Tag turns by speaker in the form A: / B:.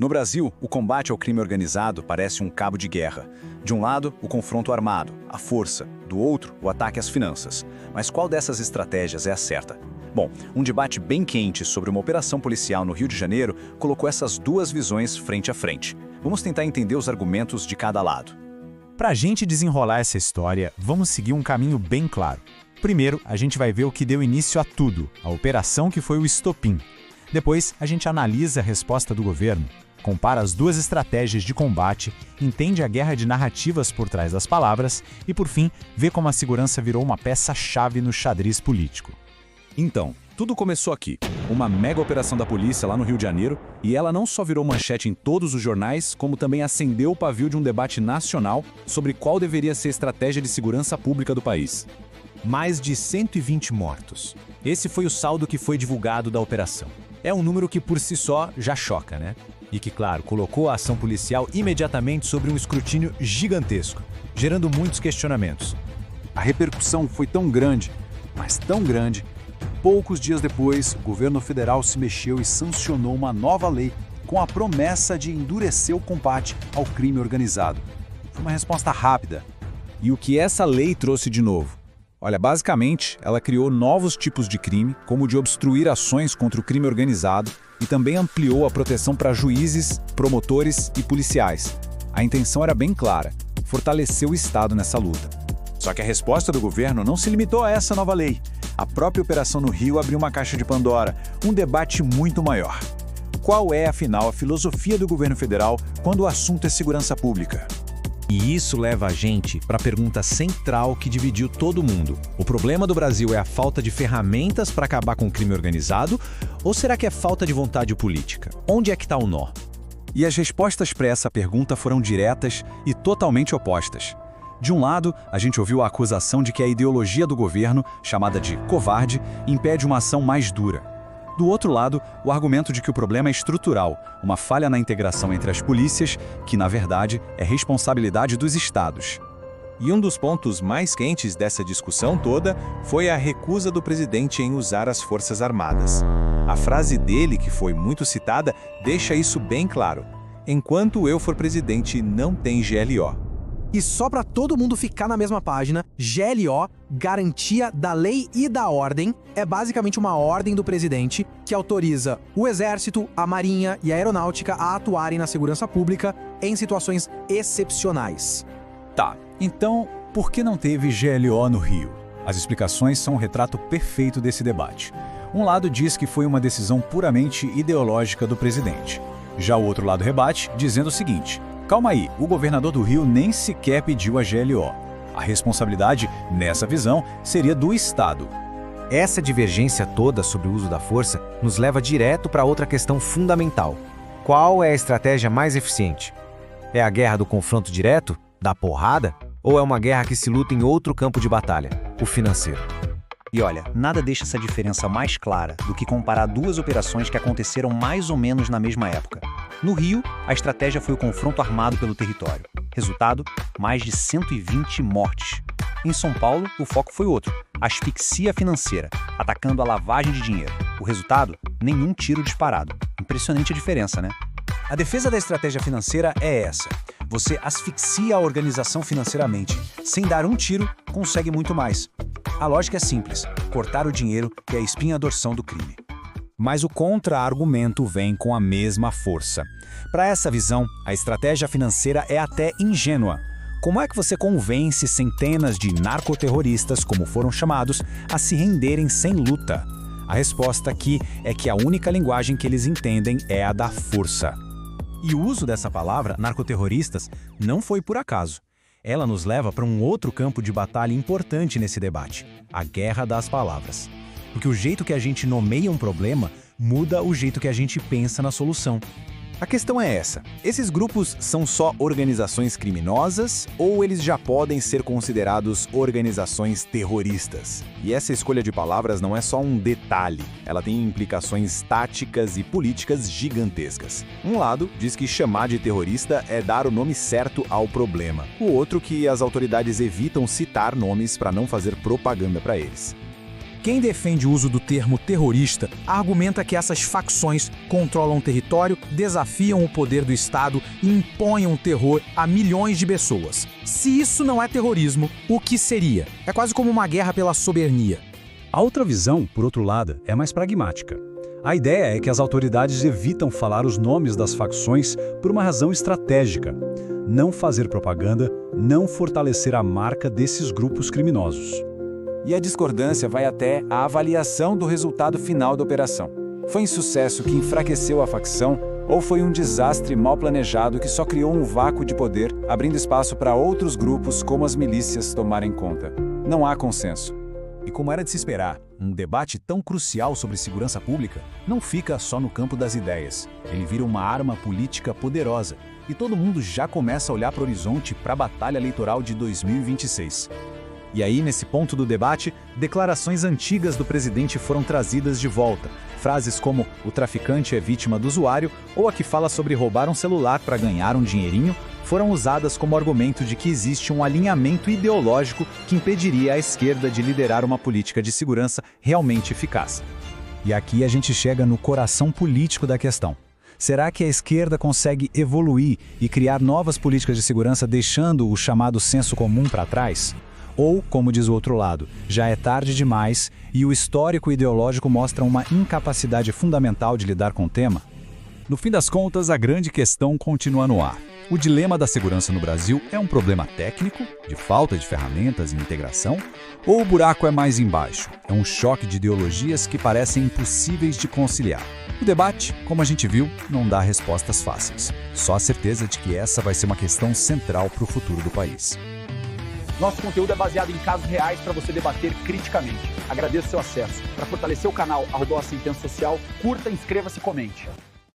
A: No Brasil, o combate ao crime organizado parece um cabo de guerra. De um lado, o confronto armado, a força. Do outro, o ataque às finanças. Mas qual dessas estratégias é a certa? Bom, um debate bem quente sobre uma operação policial no Rio de Janeiro colocou essas duas visões frente a frente. Vamos tentar entender os argumentos de cada lado.
B: Para a gente desenrolar essa história, vamos seguir um caminho bem claro. Primeiro, a gente vai ver o que deu início a tudo, a operação que foi o estopim. Depois, a gente analisa a resposta do governo, compara as duas estratégias de combate, entende a guerra de narrativas por trás das palavras e, por fim, vê como a segurança virou uma peça-chave no xadrez político.
A: Então, tudo começou aqui. Uma mega operação da polícia lá no Rio de Janeiro, e ela não só virou manchete em todos os jornais, como também acendeu o pavio de um debate nacional sobre qual deveria ser a estratégia de segurança pública do país.
B: Mais de 120 mortos. Esse foi o saldo que foi divulgado da operação. É um número que por si só já choca, né? E que, claro, colocou a ação policial imediatamente sobre um escrutínio gigantesco, gerando muitos questionamentos.
A: A repercussão foi tão grande, mas tão grande, poucos dias depois, o governo federal se mexeu e sancionou uma nova lei com a promessa de endurecer o combate ao crime organizado. Foi uma resposta rápida. E o que essa lei trouxe de novo? Olha, basicamente, ela criou novos tipos de crime, como o de obstruir ações contra o crime organizado, e também ampliou a proteção para juízes, promotores e policiais. A intenção era bem clara: fortalecer o Estado nessa luta. Só que a resposta do governo não se limitou a essa nova lei. A própria operação no Rio abriu uma caixa de Pandora, um debate muito maior. Qual é, afinal, a filosofia do governo federal quando o assunto é segurança pública?
B: E isso leva a gente para a pergunta central que dividiu todo mundo. O problema do Brasil é a falta de ferramentas para acabar com o crime organizado? Ou será que é falta de vontade política? Onde é que está o nó?
A: E as respostas para essa pergunta foram diretas e totalmente opostas. De um lado, a gente ouviu a acusação de que a ideologia do governo, chamada de covarde, impede uma ação mais dura. Do outro lado, o argumento de que o problema é estrutural, uma falha na integração entre as polícias, que, na verdade, é responsabilidade dos estados.
C: E um dos pontos mais quentes dessa discussão toda foi a recusa do presidente em usar as Forças Armadas. A frase dele, que foi muito citada, deixa isso bem claro: enquanto eu for presidente, não tem GLO.
D: E só para todo mundo ficar na mesma página, GLO, Garantia da Lei e da Ordem, é basicamente uma ordem do presidente que autoriza o Exército, a Marinha e a Aeronáutica a atuarem na segurança pública em situações excepcionais.
A: Tá, então por que não teve GLO no Rio? As explicações são um retrato perfeito desse debate. Um lado diz que foi uma decisão puramente ideológica do presidente. Já o outro lado rebate, dizendo o seguinte: calma aí, o governador do Rio nem sequer pediu a GLO. A responsabilidade, nessa visão, seria do Estado.
E: Essa divergência toda sobre o uso da força nos leva direto para outra questão fundamental. Qual é a estratégia mais eficiente? É a guerra do confronto direto, da porrada? Ou é uma guerra que se luta em outro campo de batalha, o financeiro?
F: E olha, nada deixa essa diferença mais clara do que comparar duas operações que aconteceram mais ou menos na mesma época. No Rio, a estratégia foi o confronto armado pelo território. Resultado, mais de 120 mortes. Em São Paulo, o foco foi outro: asfixia financeira, atacando a lavagem de dinheiro. O resultado? Nenhum tiro disparado. Impressionante a diferença, né? A defesa da estratégia financeira é essa: você asfixia a organização financeiramente. Sem dar um tiro, consegue muito mais. A lógica é simples: cortar o dinheiro, que é a espinha dorsal do crime.
A: Mas o contra-argumento vem com a mesma força. Para essa visão, a estratégia financeira é até ingênua. Como é que você convence centenas de narcoterroristas, como foram chamados, a se renderem sem luta? A resposta aqui é que a única linguagem que eles entendem é a da força.
B: E o uso dessa palavra, narcoterroristas, não foi por acaso. Ela nos leva para um outro campo de batalha importante nesse debate: a guerra das palavras. Porque o jeito que a gente nomeia um problema muda o jeito que a gente pensa na solução.
C: A questão é essa: esses grupos são só organizações criminosas ou eles já podem ser considerados organizações terroristas? E essa escolha de palavras não é só um detalhe, ela tem implicações táticas e políticas gigantescas. Um lado diz que chamar de terrorista é dar o nome certo ao problema. O outro que as autoridades evitam citar nomes para não fazer propaganda para eles.
D: Quem defende o uso do termo terrorista argumenta que essas facções controlam o território, desafiam o poder do Estado e impõem um terror a milhões de pessoas. Se isso não é terrorismo, o que seria? É quase como uma guerra pela soberania.
A: A outra visão, por outro lado, é mais pragmática. A ideia é que as autoridades evitam falar os nomes das facções por uma razão estratégica: não fazer propaganda, não fortalecer a marca desses grupos criminosos.
C: E a discordância vai até a avaliação do resultado final da operação. Foi um sucesso que enfraqueceu a facção ou foi um desastre mal planejado que só criou um vácuo de poder, abrindo espaço para outros grupos como as milícias tomarem conta? Não há consenso.
A: E como era de se esperar, um debate tão crucial sobre segurança pública não fica só no campo das ideias. Ele vira uma arma política poderosa e todo mundo já começa a olhar para o horizonte para a batalha eleitoral de 2026.
B: E aí, nesse ponto do debate, declarações antigas do presidente foram trazidas de volta. Frases como "o traficante é vítima do usuário" ou a que fala sobre roubar um celular para ganhar um dinheirinho foram usadas como argumento de que existe um alinhamento ideológico que impediria a esquerda de liderar uma política de segurança realmente eficaz. E aqui a gente chega no coração político da questão. Será que a esquerda consegue evoluir e criar novas políticas de segurança deixando o chamado senso comum para trás? Ou, como diz o outro lado, já é tarde demais e o histórico ideológico mostra uma incapacidade fundamental de lidar com o tema?
A: No fim das contas, a grande questão continua no ar. O dilema da segurança no Brasil é um problema técnico, de falta de ferramentas e integração? Ou o buraco é mais embaixo? É um choque de ideologias que parecem impossíveis de conciliar. O debate, como a gente viu, não dá respostas fáceis. Só a certeza de que essa vai ser uma questão central para o futuro do país.
G: Nosso conteúdo é baseado em casos reais para você debater criticamente. Agradeço seu acesso. Para fortalecer o canal @Sem Pensa Social, curta, inscreva-se e comente.